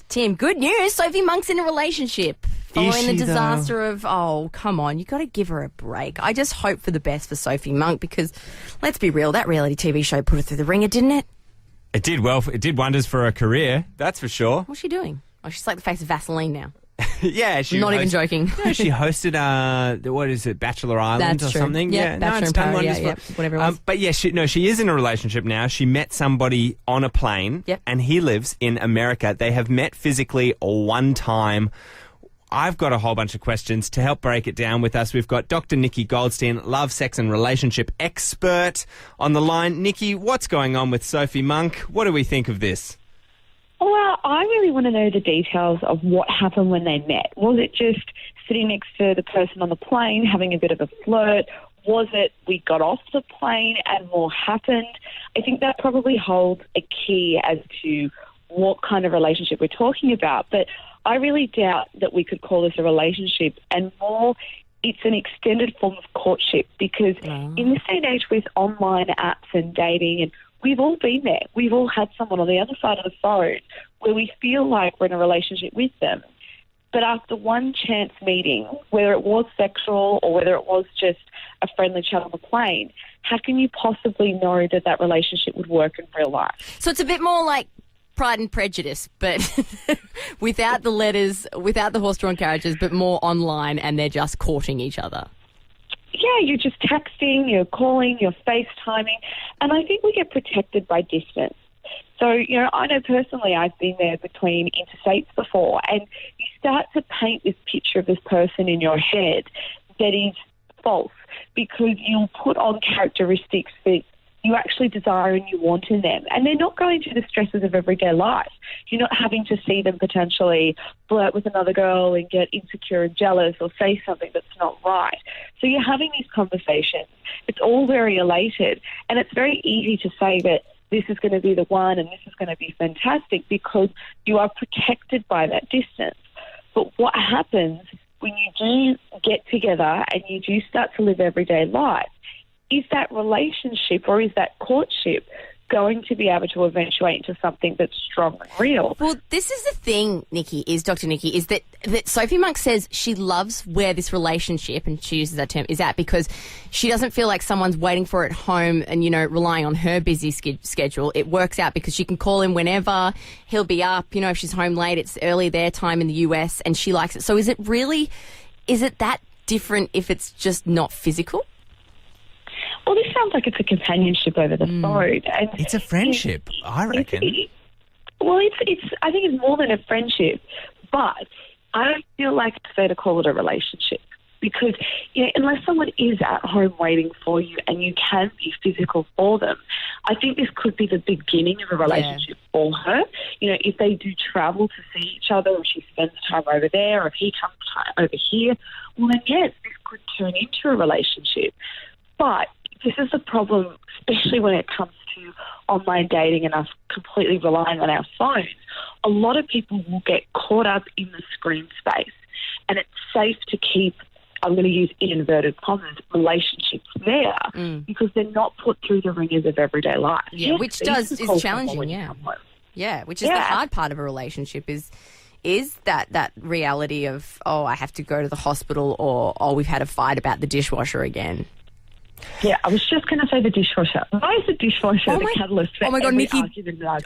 Tim, good news. Sophie Monk's in a relationship. Following the disaster of, come on, you got to give her a break. I just hope for the best for Sophie Monk because, let's be real, that reality TV show put her through the ringer, didn't it? It did well. It did wonders for her career, that's for sure. What's she doing? Oh, she's like the face of Vaseline now. Yeah, Not even joking. No, she hosted, what is it, Bachelor Island That's or true. something? Yeah, no, it's done wonders for whatever it was. But yeah, she is in a relationship now. She met somebody on a plane, and he lives in America. They have met physically one time. I've got a whole bunch of questions to help break it down with us. We've got Dr. Nikki Goldstein, love, sex and relationship expert on the line. Nikki, what's going on with Sophie Monk? What do we think of this? Well, I really want to know the details of what happened when they met. Was it just sitting next to the person on the plane, having a bit of a flirt? Was it we got off the plane and more happened? I think that probably holds a key as to what kind of relationship we're talking about. But I really doubt that we could call this a relationship, and more it's an extended form of courtship because in this day and age with online apps and dating, and we've all been there. We've all had someone on the other side of the phone where we feel like we're in a relationship with them. But after one chance meeting, whether it was sexual or whether it was just a friendly chat on the plane, how can you possibly know that that relationship would work in real life? So it's a bit more like Pride and Prejudice, but without the letters, without the horse-drawn carriages, but more online, and they're just courting each other. Yeah, you're just texting, you're calling, you're FaceTiming, and I think we get protected by distance. So, I know personally I've been there between interstates before, and you start to paint this picture of this person in your head that is false because you'll put on characteristics that you actually desire and you want in them. And they're not going through the stresses of everyday life. You're not having to see them potentially flirt with another girl and get insecure and jealous or say something that's not right. So you're having these conversations. It's all very elated. And it's very easy to say that this is going to be the one and this is going to be fantastic because you are protected by that distance. But what happens when you do get together and you do start to live everyday life, is that relationship or is that courtship going to be able to eventuate into something that's strong and real? Well, this is the thing, Dr. Nikki, is that Sophie Monk says she loves where this relationship, and she uses that term, is at because she doesn't feel like someone's waiting for her at home and, relying on her busy schedule. It works out because she can call him whenever, he'll be up, if she's home late, it's early their time in the US, and she likes it. So is it that different if it's just not physical? Well, this sounds like it's a companionship over the phone. And it's a friendship, I reckon. I think it's more than a friendship, but I don't feel like it's fair to call it a relationship because, unless someone is at home waiting for you and you can be physical for them, I think this could be the beginning of a relationship for her. If they do travel to see each other or she spends time over there or if he comes over here, well, then, yes, this could turn into a relationship. But this is the problem, especially when it comes to online dating and us completely relying on our phones. A lot of people will get caught up in the screen space, and it's safe to keep, I'm going to use in inverted commas, relationships there because they're not put through the ringers of everyday life. Yeah, which is challenging, Yeah, which is the hard part of a relationship is that reality of, I have to go to the hospital or, we've had a fight about the dishwasher again. Yeah, I was just going to say the dishwasher. Why is the dishwasher the catalyst for God, Nikki,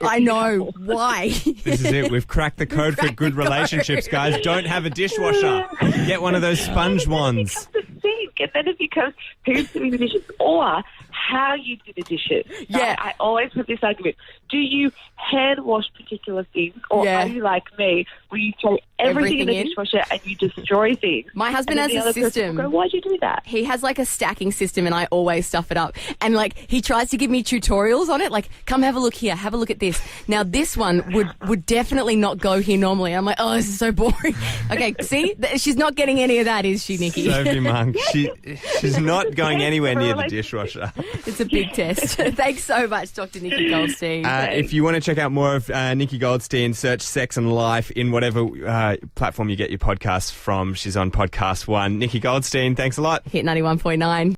I know. Why? This is it. We've cracked the code for good relationships, guys. Don't have a dishwasher. Get one of those sponge ones. And then it becomes who's doing the dishes or how you do the dishes. Yeah. I always have this argument. Do you hand wash particular things or are you like me where you throw everything in the dishwasher and you destroy things? My husband has a system. Go, why'd you do that? He has like a stacking system and I always stuff it up. And he tries to give me tutorials on it. Like, come have a look here. Have a look at this. Now, this one would definitely not go here normally. I'm like, this is so boring. Okay, see? She's not getting any of that, is she, Nikki? Sophie Monk. She's not going anywhere near the dishwasher. It's a big test. Thanks so much, Dr. Nikki Goldstein. If you want to check out more of Nikki Goldstein, search Sex and Life in whatever platform you get your podcasts from. She's on Podcast One. Nikki Goldstein, thanks a lot. Hit 91.9.